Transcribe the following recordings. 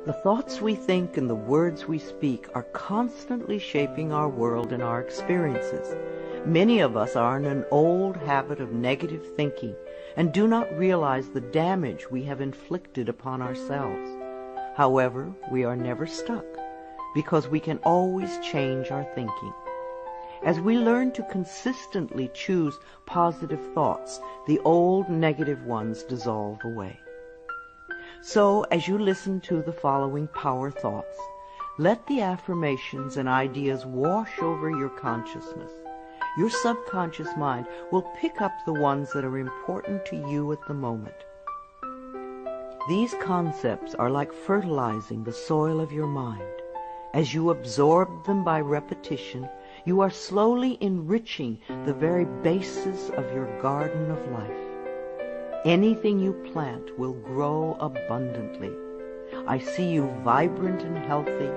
The thoughts we think and the words we speak are constantly shaping our world and our experiences. Many of us are in an old habit of negative thinking and do not realize the damage we have inflicted upon ourselves. However, we are never stuck because we can always change our thinking. As we learn to consistently choose positive thoughts, the old negative ones dissolve away. So, as you listen to the following power thoughts, let the affirmations and ideas wash over your consciousness. Your subconscious mind will pick up the ones that are important to you at the moment. These concepts are like fertilizing the soil of your mind. As you absorb them by repetition, you are slowly enriching the very basis of your garden of life. Anything you plant will grow abundantly. I see you vibrant and healthy,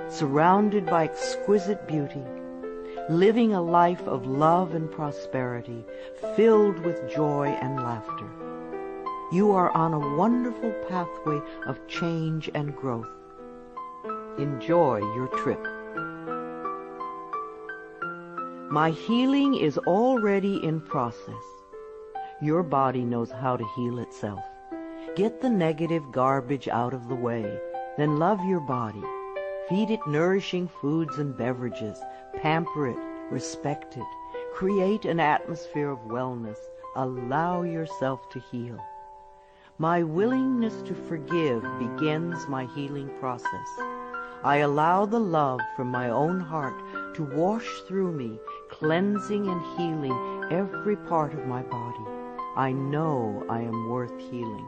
surrounded by exquisite beauty, living a life of love and prosperity, filled with joy and laughter. You are on a wonderful pathway of change and growth. Enjoy your trip. My healing is already in process. Your body knows how to heal itself. Get the negative garbage out of the way, then love your body. Feed it nourishing foods and beverages. Pamper it, respect it. Create an atmosphere of wellness. Allow yourself to heal. My willingness to forgive begins my healing process. I allow the love from my own heart to wash through me, cleansing and healing every part of my body. I know I am worth healing.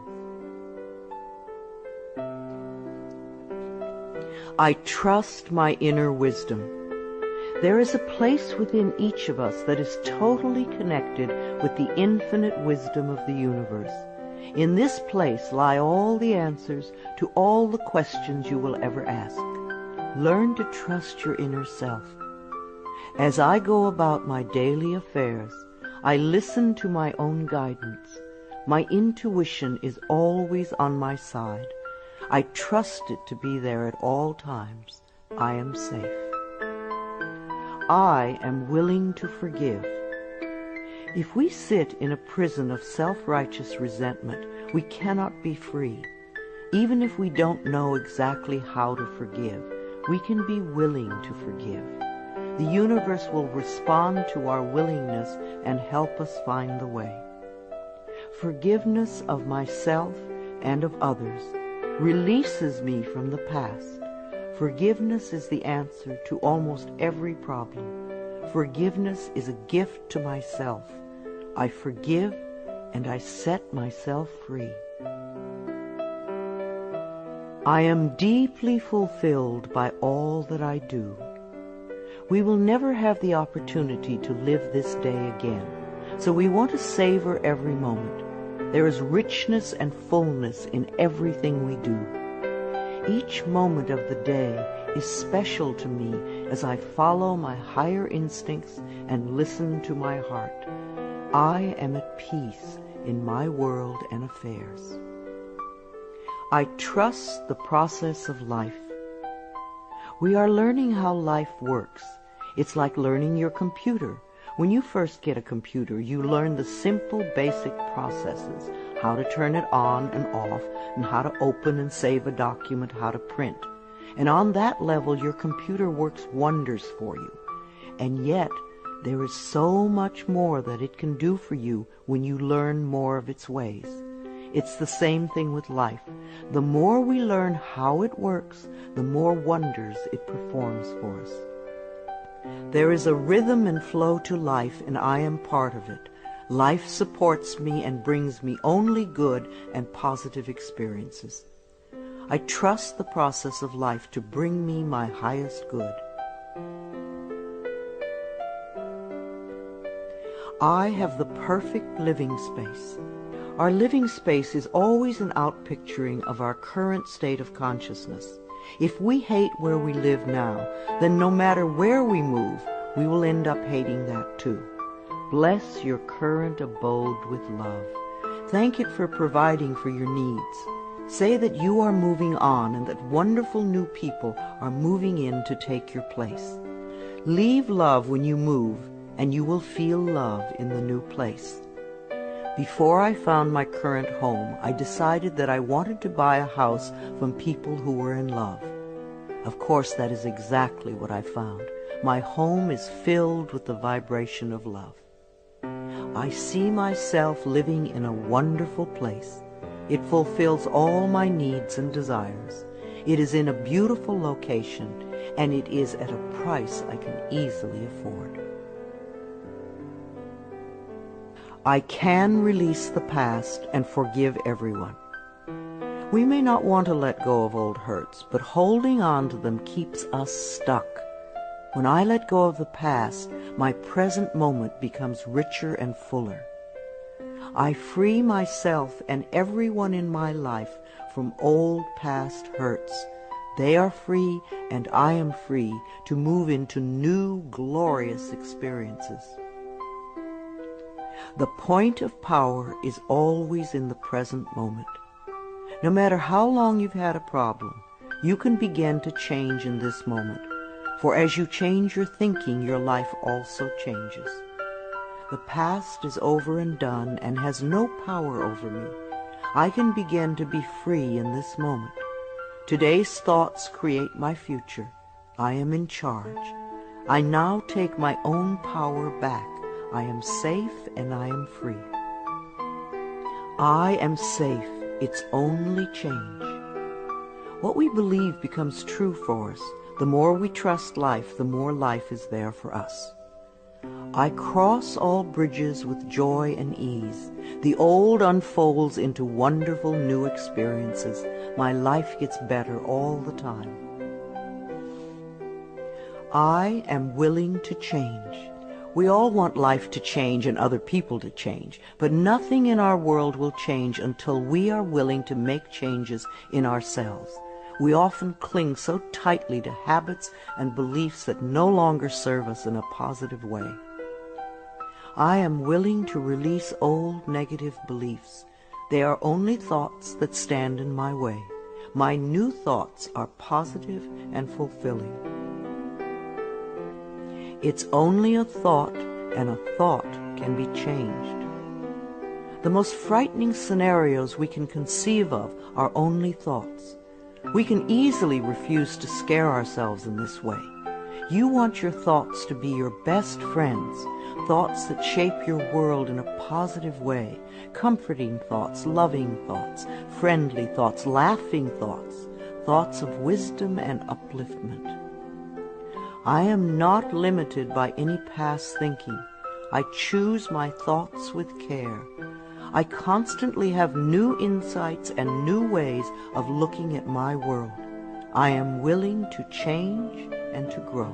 I trust my inner wisdom. There is a place within each of us that is totally connected with the infinite wisdom of the universe. In this place lie all the answers to all the questions you will ever ask. Learn to trust your inner self. As I go about my daily affairs, I listen to my own guidance. My intuition is always on my side. I trust it to be there at all times. I am safe. I am willing to forgive. If we sit in a prison of self-righteous resentment, we cannot be free. Even if we don't know exactly how to forgive, we can be willing to forgive. The universe will respond to our willingness and help us find the way. Forgiveness of myself and of others releases me from the past. Forgiveness is the answer to almost every problem. Forgiveness is a gift to myself. I forgive and I set myself free. I am deeply fulfilled by all that I do. We will never have the opportunity to live this day again, so we want to savor every moment. There is richness and fullness in everything we do. Each moment of the day is special to me as I follow my higher instincts and listen to my heart. I am at peace in my world and affairs. I trust the process of life. We are learning how life works. It's like learning your computer. When you first get a computer, you learn the simple, basic processes, how to turn it on and off, and how to open and save a document, how to print. And on that level, your computer works wonders for you. And yet, there is so much more that it can do for you when you learn more of its ways. It's the same thing with life. The more we learn how it works, the more wonders it performs for us. There is a rhythm and flow to life, and I am part of it. Life supports me and brings me only good and positive experiences. I trust the process of life to bring me my highest good. I have the perfect living space. Our living space is always an outpicturing of our current state of consciousness. If we hate where we live now, then no matter where we move, we will end up hating that too. Bless your current abode with love. Thank it for providing for your needs. Say that you are moving on and that wonderful new people are moving in to take your place. Leave love when you move, and you will feel love in the new place. Before I found my current home, I decided that I wanted to buy a house from people who were in love. Of course, that is exactly what I found. My home is filled with the vibration of love. I see myself living in a wonderful place. It fulfills all my needs and desires. It is in a beautiful location, and it is at a price I can easily afford. I can release the past and forgive everyone. We may not want to let go of old hurts, but holding on to them keeps us stuck. When I let go of the past, my present moment becomes richer and fuller. I free myself and everyone in my life from old past hurts. They are free, and I am free to move into new, glorious experiences. The point of power is always in the present moment. No matter how long you've had a problem, you can begin to change in this moment. For as you change your thinking, your life also changes. The past is over and done and has no power over me. I can begin to be free in this moment. Today's thoughts create my future. I am in charge. I now take my own power back. I am safe and I am free. I am safe. It's only change. What we believe becomes true for us. The more we trust life, the more life is there for us. I cross all bridges with joy and ease. The old unfolds into wonderful new experiences. My life gets better all the time. I am willing to change. We all want life to change and other people to change, but nothing in our world will change until we are willing to make changes in ourselves. We often cling so tightly to habits and beliefs that no longer serve us in a positive way. I am willing to release old negative beliefs. They are only thoughts that stand in my way. My new thoughts are positive and fulfilling. It's only a thought, and a thought can be changed. The most frightening scenarios we can conceive of are only thoughts. We can easily refuse to scare ourselves in this way. You want your thoughts to be your best friends, thoughts that shape your world in a positive way, comforting thoughts, loving thoughts, friendly thoughts, laughing thoughts, thoughts of wisdom and upliftment. I am not limited by any past thinking. I choose my thoughts with care. I constantly have new insights and new ways of looking at my world. I am willing to change and to grow.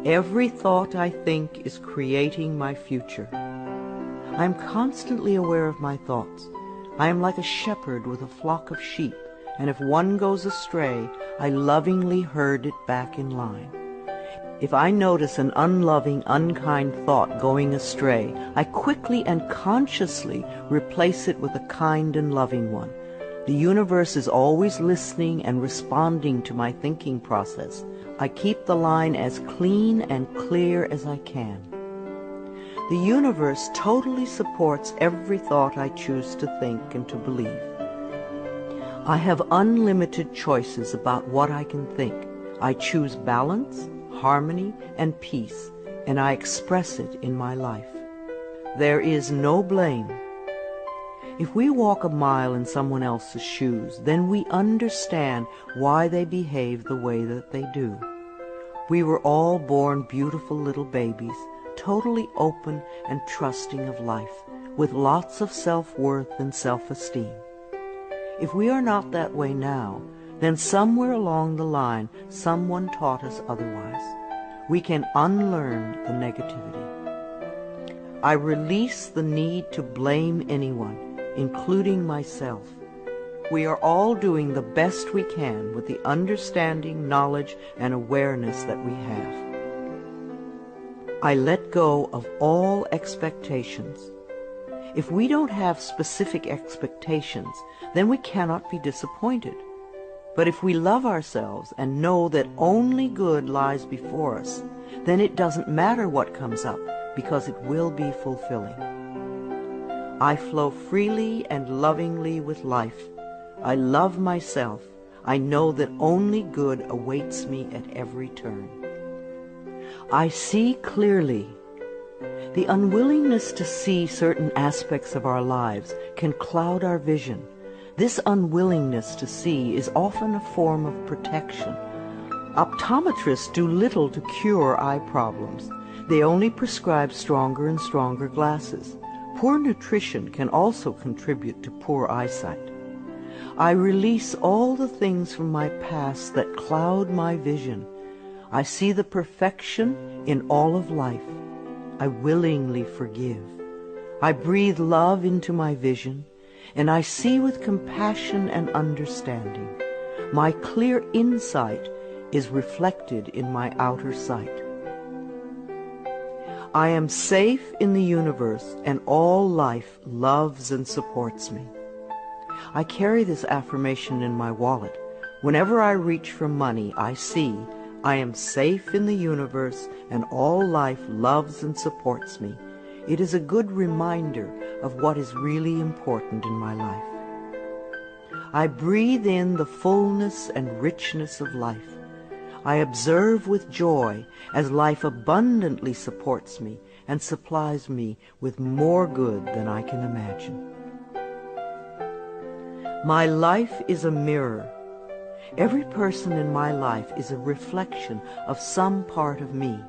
Every thought I think is creating my future. I am constantly aware of my thoughts. I am like a shepherd with a flock of sheep, and if one goes astray, I lovingly herd it back in line. If I notice an unloving, unkind thought going astray, I quickly and consciously replace it with a kind and loving one. The universe is always listening and responding to my thinking process. I keep the line as clean and clear as I can. The universe totally supports every thought I choose to think and to believe. I have unlimited choices about what I can think. I choose balance, harmony, and peace, and I express it in my life. There is no blame. If we walk a mile in someone else's shoes, then we understand why they behave the way that they do. We were all born beautiful little babies, totally open and trusting of life, with lots of self-worth and self-esteem. If we are not that way now, then somewhere along the line someone taught us otherwise. We can unlearn the negativity. I release the need to blame anyone, including myself. We are all doing the best we can with the understanding, knowledge, and awareness that we have. I let go of all expectations. If we don't have specific expectations, then we cannot be disappointed. But if we love ourselves and know that only good lies before us, then it doesn't matter what comes up, because it will be fulfilling. I flow freely and lovingly with life. I love myself. I know that only good awaits me at every turn. I see clearly. The unwillingness to see certain aspects of our lives can cloud our vision. This unwillingness to see is often a form of protection. Optometrists do little to cure eye problems. They only prescribe stronger and stronger glasses. Poor nutrition can also contribute to poor eyesight. I release all the things from my past that cloud my vision. I see the perfection in all of life. I willingly forgive. I breathe love into my vision, and I see with compassion and understanding. My clear insight is reflected in my outer sight. I am safe in the universe, and all life loves and supports me. I carry this affirmation in my wallet. Whenever I reach for money, I see I am safe in the universe, and all life loves and supports me. It is a good reminder of what is really important in my life. I breathe in the fullness and richness of life. I observe with joy as life abundantly supports me and supplies me with more good than I can imagine. My life is a mirror. Every person in my life is a reflection of some part of me.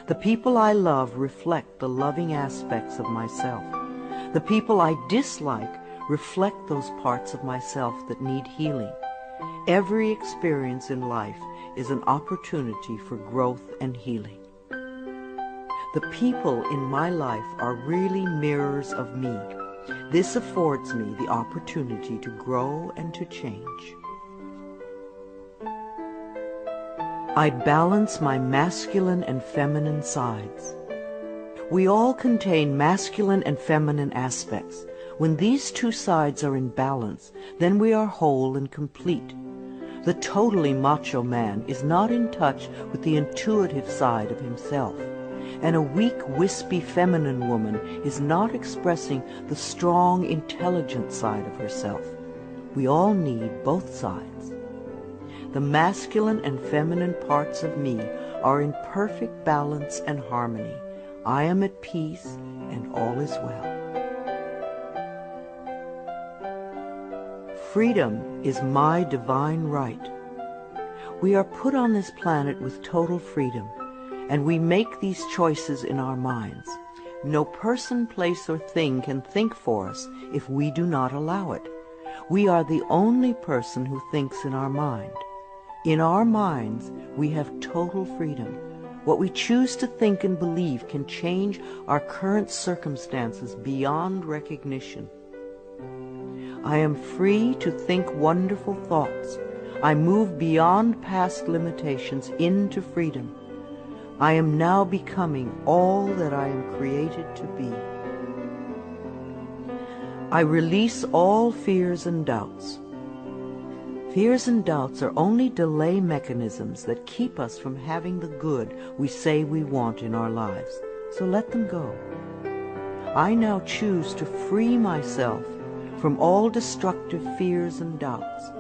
The people I love reflect the loving aspects of myself. The people I dislike reflect those parts of myself that need healing. Every experience in life is an opportunity for growth and healing. The people in my life are really mirrors of me. This affords me the opportunity to grow and to change. I balance my masculine and feminine sides. We all contain masculine and feminine aspects. When these two sides are in balance, then we are whole and complete. The totally macho man is not in touch with the intuitive side of himself, and a weak, wispy feminine woman is not expressing the strong, intelligent side of herself. We all need both sides. The masculine and feminine parts of me are in perfect balance and harmony. I am at peace, and all is well. Freedom is my divine right. We are put on this planet with total freedom, and we make these choices in our minds. No person, place, or thing can think for us if we do not allow it. We are the only person who thinks in our mind. In our minds, we have total freedom. What we choose to think and believe can change our current circumstances beyond recognition. I am free to think wonderful thoughts. I move beyond past limitations into freedom. I am now becoming all that I am created to be. I release all fears and doubts. Fears and doubts are only delay mechanisms that keep us from having the good we say we want in our lives, so let them go. I now choose to free myself from all destructive fears and doubts.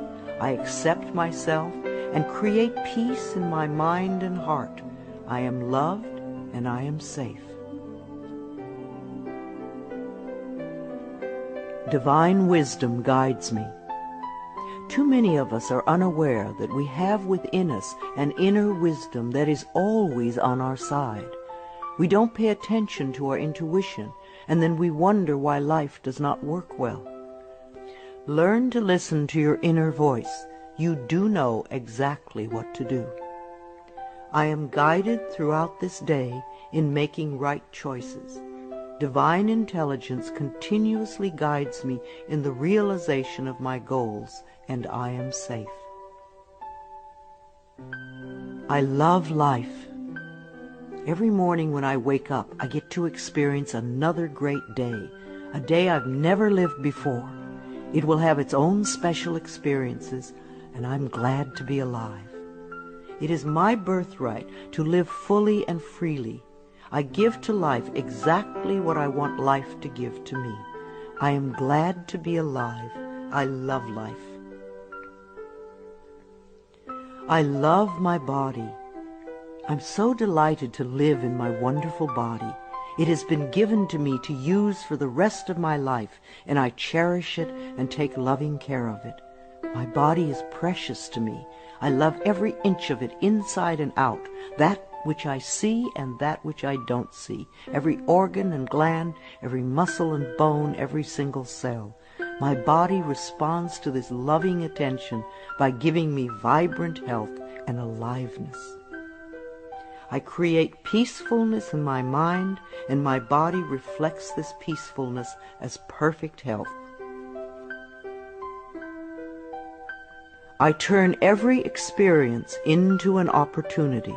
I accept myself and create peace in my mind and heart. I am loved and I am safe. Divine wisdom guides me. Too many of us are unaware that we have within us an inner wisdom that is always on our side. We don't pay attention to our intuition, and then we wonder why life does not work well. Learn to listen to your inner voice. You do know exactly what to do. I am guided throughout this day in making right choices. Divine intelligence continuously guides me in the realization of my goals, and I am safe. I love life. Every morning when I wake up, I get to experience another great day. a day I've never lived before. It will have its own special experiences, and I'm glad to be alive. It is my birthright to live fully and freely. I give to life exactly what I want life to give to me. I am glad to be alive. I love life. I love my body. I'm so delighted to live in my wonderful body. It has been given to me to use for the rest of my life, and I cherish it and take loving care of it. My body is precious to me. I love every inch of it, inside and out, that which I see and that which I don't see, every organ and gland, every muscle and bone, every single cell. My body responds to this loving attention by giving me vibrant health and aliveness. I create peacefulness in my mind, and my body reflects this peacefulness as perfect health. I turn every experience into an opportunity.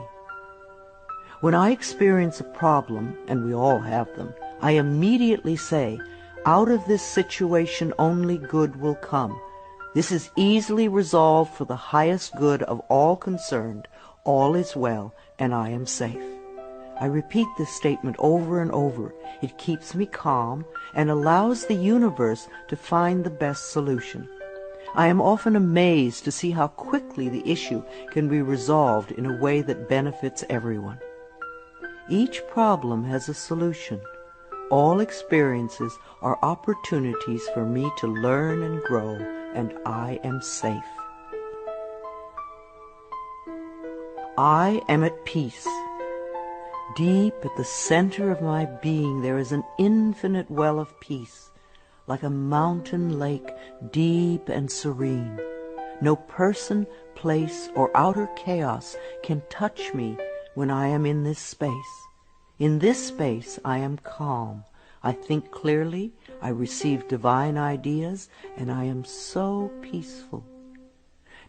When I experience a problem, and we all have them, I immediately say, out of this situation only good will come. This is easily resolved for the highest good of all concerned. All is well, and I am safe. I repeat this statement over and over. It keeps me calm and allows the universe to find the best solution. I am often amazed to see how quickly the issue can be resolved in a way that benefits everyone. Each problem has a solution. All experiences are opportunities for me to learn and grow, and I am safe. I am at peace. Deep at the center of my being there is an infinite well of peace, like a mountain lake, deep and serene. No person, place, or outer chaos can touch me when I am in this space. In this space I am calm. I think clearly, I receive divine ideas, and I am so peaceful.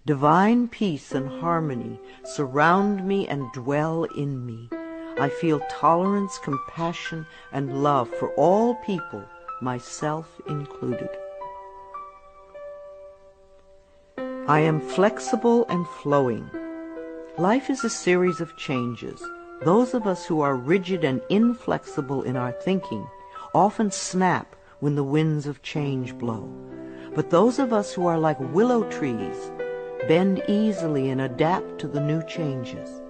Divine peace and harmony surround me and dwell in me. I feel tolerance, compassion, and love for all people, myself included. I am flexible and flowing. Life is a series of changes. Those of us who are rigid and inflexible in our thinking often snap when the winds of change blow. But those of us who are like willow trees bend easily and adapt to the new changes.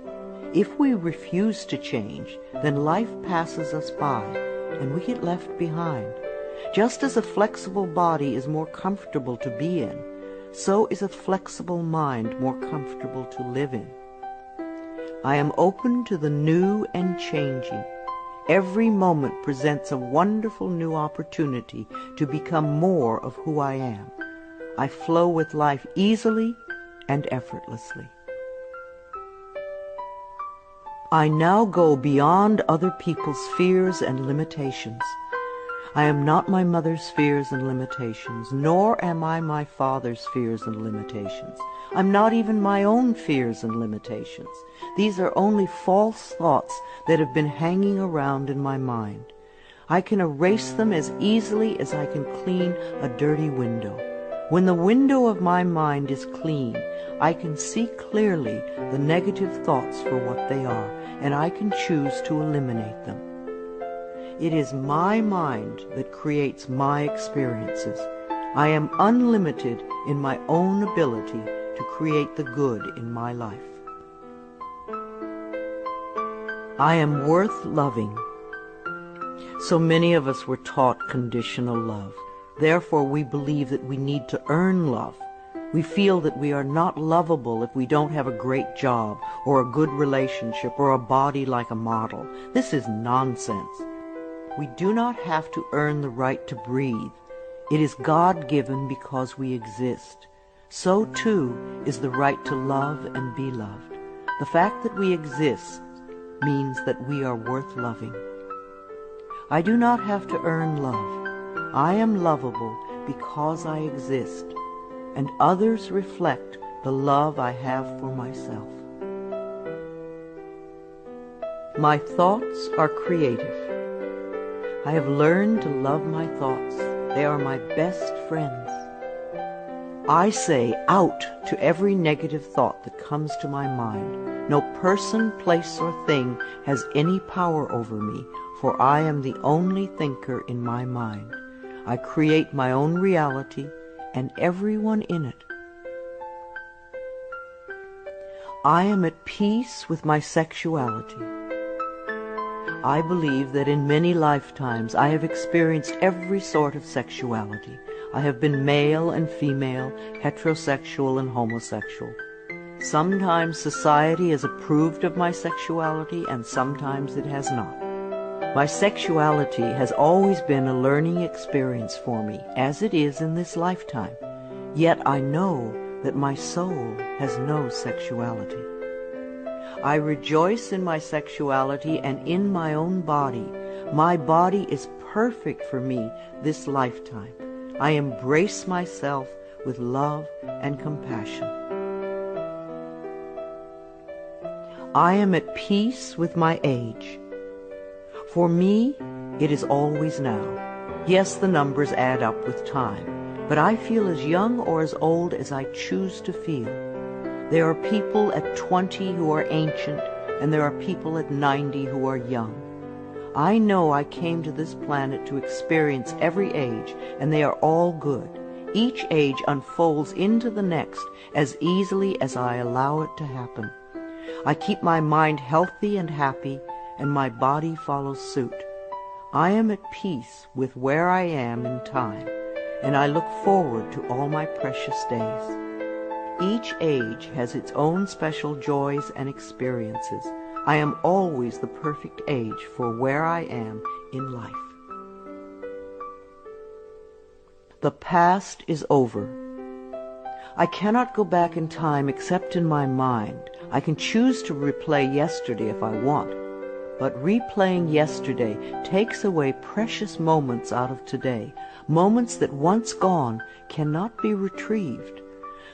If we refuse to change, then life passes us by and we get left behind. Just as a flexible body is more comfortable to be in, so is a flexible mind more comfortable to live in. I am open to the new and changing. Every moment presents a wonderful new opportunity to become more of who I am. I flow with life easily and effortlessly. I now go beyond other people's fears and limitations. I am not my mother's fears and limitations, nor am I my father's fears and limitations. I'm not even my own fears and limitations. These are only false thoughts that have been hanging around in my mind. I can erase them as easily as I can clean a dirty window. When the window of my mind is clean, I can see clearly the negative thoughts for what they are, and I can choose to eliminate them. It is my mind that creates my experiences. I am unlimited in my own ability to create the good in my life. I am worth loving. So many of us were taught conditional love. Therefore, we believe that we need to earn love. We feel that we are not lovable if we don't have a great job or a good relationship or a body like a model. This is nonsense. We do not have to earn the right to breathe. It is God-given because we exist. So, too, is the right to love and be loved. The fact that we exist means that we are worth loving. I do not have to earn love. I am lovable because I exist, and others reflect the love I have for myself. My thoughts are creative. I have learned to love my thoughts. They are my best friends. I say out to every negative thought that comes to my mind. No person, place, or thing has any power over me, for I am the only thinker in my mind. I create my own reality and everyone in it. I am at peace with my sexuality. I believe that in many lifetimes I have experienced every sort of sexuality. I have been male and female, heterosexual and homosexual. Sometimes society has approved of my sexuality and sometimes it has not. My sexuality has always been a learning experience for me, as it is in this lifetime. Yet I know that my soul has no sexuality. I rejoice in my sexuality and in my own body. My body is perfect for me this lifetime. I embrace myself with love and compassion. I am at peace with my age. For me, it is always now. Yes, the numbers add up with time, but I feel as young or as old as I choose to feel. There are people at 20 who are ancient, and there are people at 90 who are young. I know I came to this planet to experience every age, and they are all good. Each age unfolds into the next as easily as I allow it to happen. I keep my mind healthy and happy, and my body follows suit. I am at peace with where I am in time, and I look forward to all my precious days. Each age has its own special joys and experiences. I am always the perfect age for where I am in life. The past is over. I cannot go back in time except in my mind. I can choose to replay yesterday if I want, but replaying yesterday takes away precious moments out of today, moments that once gone cannot be retrieved.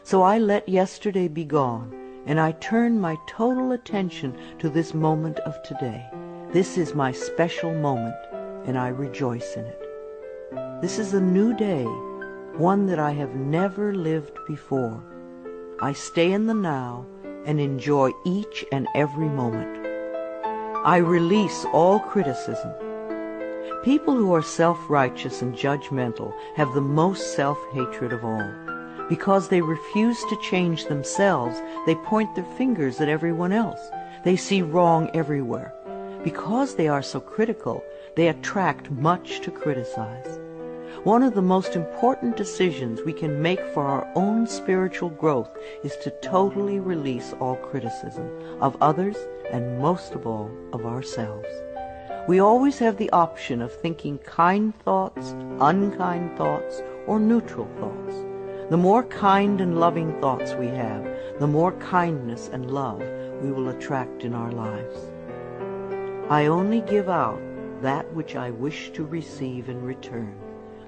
So I let yesterday be gone, and I turn my total attention to this moment of today. This is my special moment, and I rejoice in it. This is a new day, one that I have never lived before. I stay in the now and enjoy each and every moment. I release all criticism. People who are self-righteous and judgmental have the most self-hatred of all. Because they refuse to change themselves, they point their fingers at everyone else. They see wrong everywhere. Because they are so critical, they attract much to criticize. One of the most important decisions we can make for our own spiritual growth is to totally release all criticism of others and most of all of ourselves. We always have the option of thinking kind thoughts, unkind thoughts, or neutral thoughts. The more kind and loving thoughts we have, the more kindness and love we will attract in our lives. I only give out that which I wish to receive in return.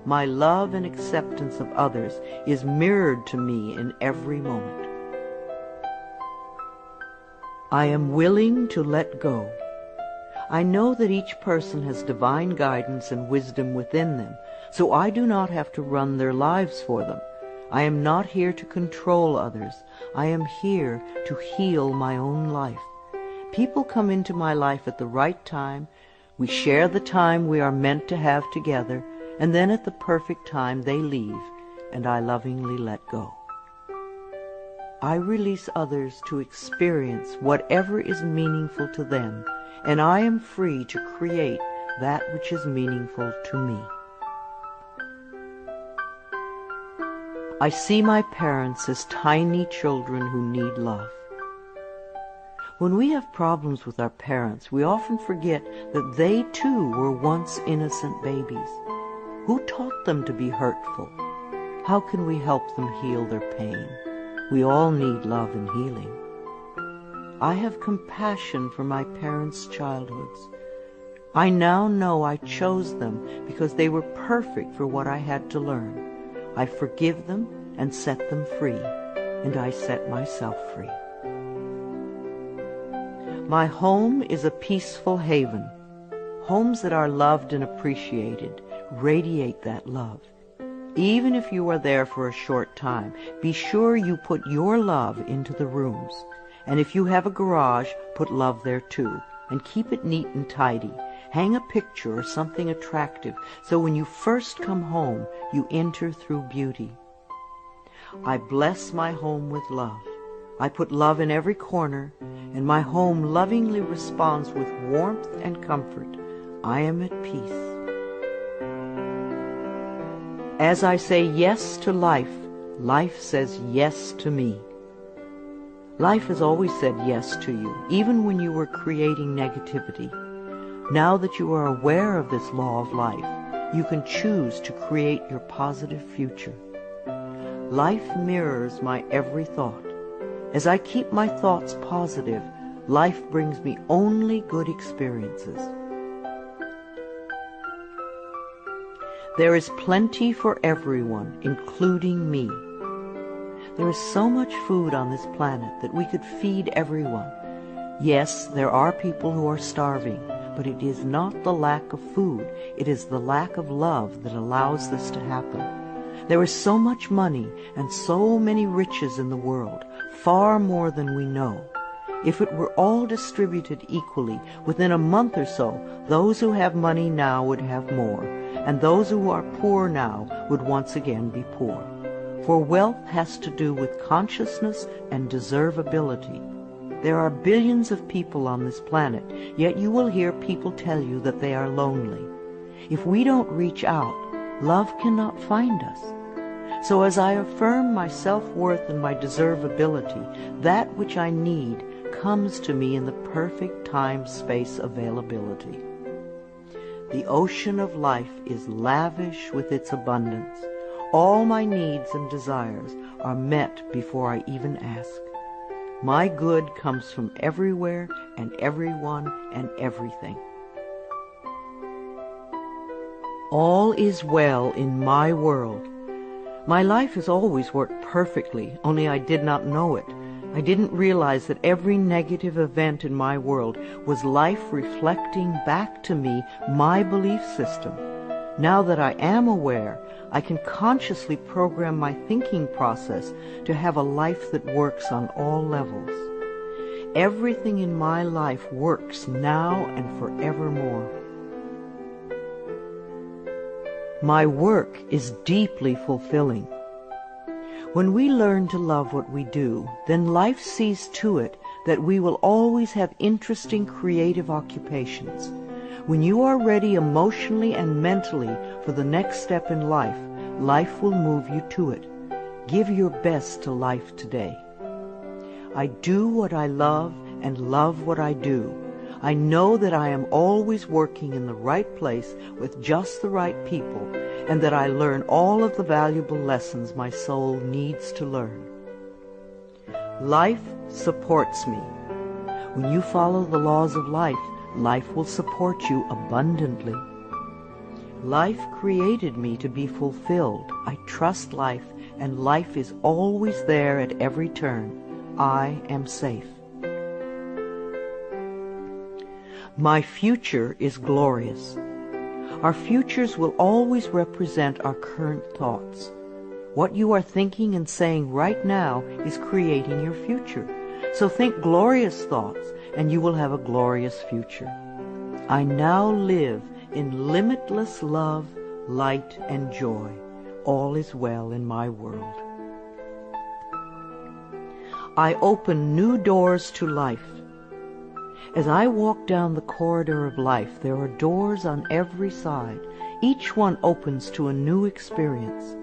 My love and acceptance of others is mirrored to me in every moment. I am willing to let go. I know that each person has divine guidance and wisdom within them, so I do not have to run their lives for them. I am not here to control others. I am here to heal my own life. People come into my life at the right time. We share the time we are meant to have together, and then at the perfect time they leave, and I lovingly let go. I release others to experience whatever is meaningful to them, and I am free to create that which is meaningful to me. I see my parents as tiny children who need love. When we have problems with our parents, we often forget that they too were once innocent babies. Who taught them to be hurtful? How can we help them heal their pain? We all need love and healing. I have compassion for my parents' childhoods. I now know I chose them because they were perfect for what I had to learn. I forgive them and set them free, and I set myself free. My home is a peaceful haven. Homes that are loved and appreciated radiate that love. Even if you are there for a short time, be sure you put your love into the rooms. And if you have a garage, put love there too. And keep it neat and tidy. Hang a picture or something attractive so when you first come home, you enter through beauty. I bless my home with love. I put love in every corner, and my home lovingly responds with warmth and comfort. I am at peace. As I say yes to life, life says yes to me. Life has always said yes to you, even when you were creating negativity. Now that you are aware of this law of life, you can choose to create your positive future. Life mirrors my every thought. As I keep my thoughts positive, life brings me only good experiences. There is plenty for everyone, including me. There is so much food on this planet that we could feed everyone. Yes, there are people who are starving, but it is not the lack of food, it is the lack of love that allows this to happen. There is so much money and so many riches in the world, far more than we know. If it were all distributed equally, within a month or so, those who have money now would have more, and those who are poor now would once again be poor. For wealth has to do with consciousness and deservability. There are billions of people on this planet, yet you will hear people tell you that they are lonely. If we don't reach out, love cannot find us. So as I affirm my self-worth and my deservability, that which I need comes to me in the perfect time-space availability. The ocean of life is lavish with its abundance. All my needs and desires are met before I even ask. My good comes from everywhere and everyone and everything. All is well in my world. My life has always worked perfectly, only I did not know it. I didn't realize that every negative event in my world was life reflecting back to me my belief system. Now that I am aware, I can consciously program my thinking process to have a life that works on all levels. Everything in my life works now and forevermore. My work is deeply fulfilling. When we learn to love what we do, then life sees to it that we will always have interesting creative occupations. When you are ready emotionally and mentally for the next step in life, life will move you to it. Give your best to life today. I do what I love and love what I do. I know that I am always working in the right place with just the right people, and that I learn all of the valuable lessons my soul needs to learn. Life supports me. When you follow the laws of life, life will support you abundantly. Life created me to be fulfilled. I trust life, and life is always there at every turn. I am safe. My future is glorious. Our futures will always represent our current thoughts. What you are thinking and saying right now is creating your future. So think glorious thoughts, and you will have a glorious future. I now live in limitless love, light, and joy. All is well in my world. I open new doors to life. As I walk down the corridor of life, there are doors on every side. Each one opens to a new experience.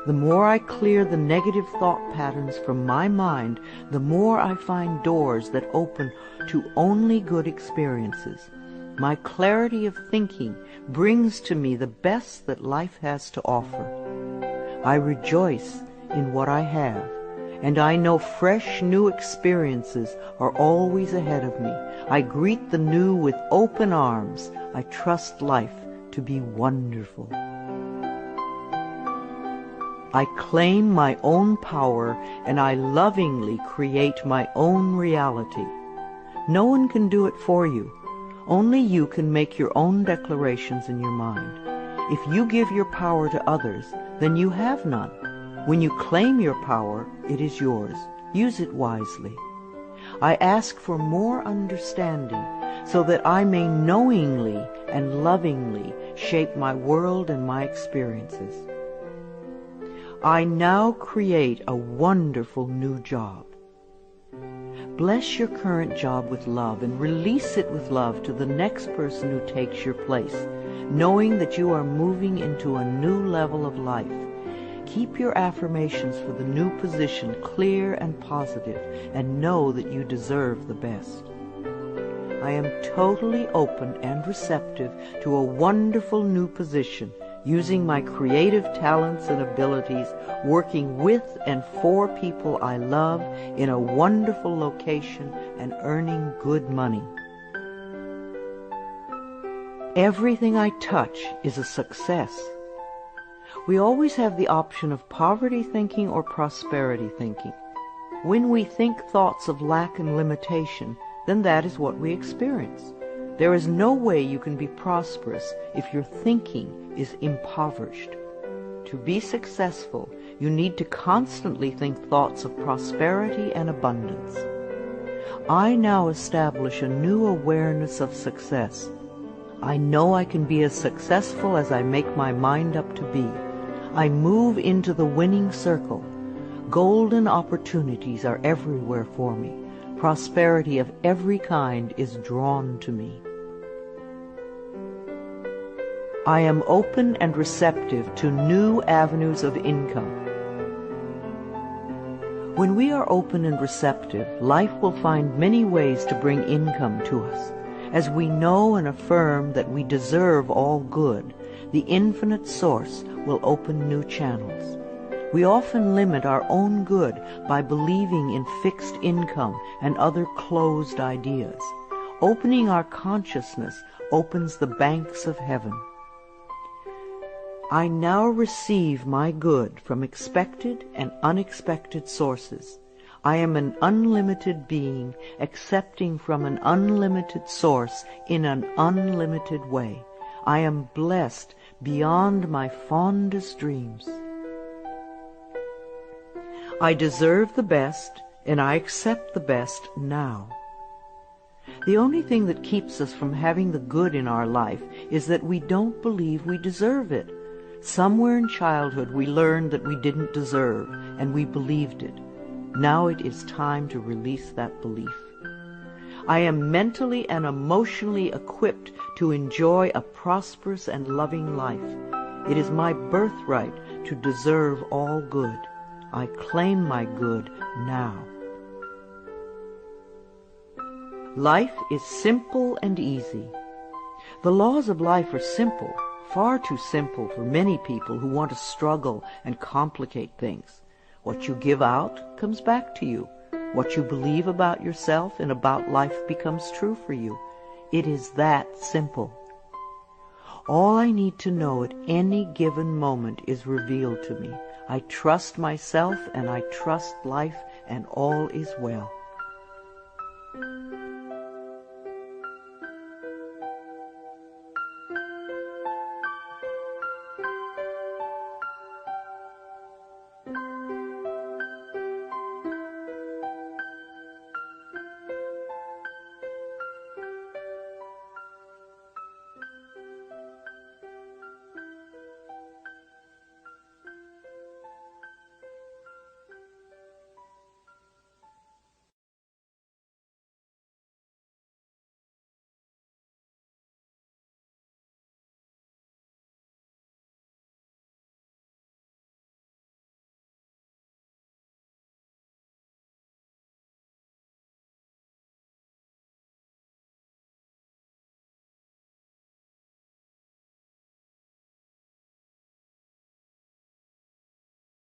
The more I clear the negative thought patterns from my mind, the more I find doors that open to only good experiences. My clarity of thinking brings to me the best that life has to offer. I rejoice in what I have, and I know fresh new experiences are always ahead of me. I greet the new with open arms. I trust life to be wonderful. I claim my own power, and I lovingly create my own reality. No one can do it for you. Only you can make your own declarations in your mind. If you give your power to others, then you have none. When you claim your power, it is yours. Use it wisely. I ask for more understanding so that I may knowingly and lovingly shape my world and my experiences. I now create a wonderful new job. Bless your current job with love and release it with love to the next person who takes your place, knowing that you are moving into a new level of life. Keep your affirmations for the new position clear and positive, and know that you deserve the best. I am totally open and receptive to a wonderful new position, using my creative talents and abilities, working with and for people I love in a wonderful location and earning good money. Everything I touch is a success. We always have the option of poverty thinking or prosperity thinking. When we think thoughts of lack and limitation, then that is what we experience. There is no way you can be prosperous if your thinking is impoverished. To be successful, you need to constantly think thoughts of prosperity and abundance. I now establish a new awareness of success. I know I can be as successful as I make my mind up to be. I move into the winning circle. Golden opportunities are everywhere for me. Prosperity of every kind is drawn to me. I am open and receptive to new avenues of income. When we are open and receptive, life will find many ways to bring income to us. As we know and affirm that we deserve all good, the infinite source will open new channels. We often limit our own good by believing in fixed income and other closed ideas. Opening our consciousness opens the banks of heaven. I now receive my good from expected and unexpected sources. I am an unlimited being, accepting from an unlimited source in an unlimited way. I am blessed beyond my fondest dreams. I deserve the best, and I accept the best now. The only thing that keeps us from having the good in our life is that we don't believe we deserve it. Somewhere in childhood we learned that we didn't deserve, and we believed it. Now it is time to release that belief. I am mentally and emotionally equipped to enjoy a prosperous and loving life. It is my birthright to deserve all good. I claim my good now. Life is simple and easy. The laws of life are simple, far too simple for many people who want to struggle and complicate things. What you give out comes back to you. What you believe about yourself and about life becomes true for you. It is that simple. All I need to know at any given moment is revealed to me. I trust myself and I trust life, and all is well.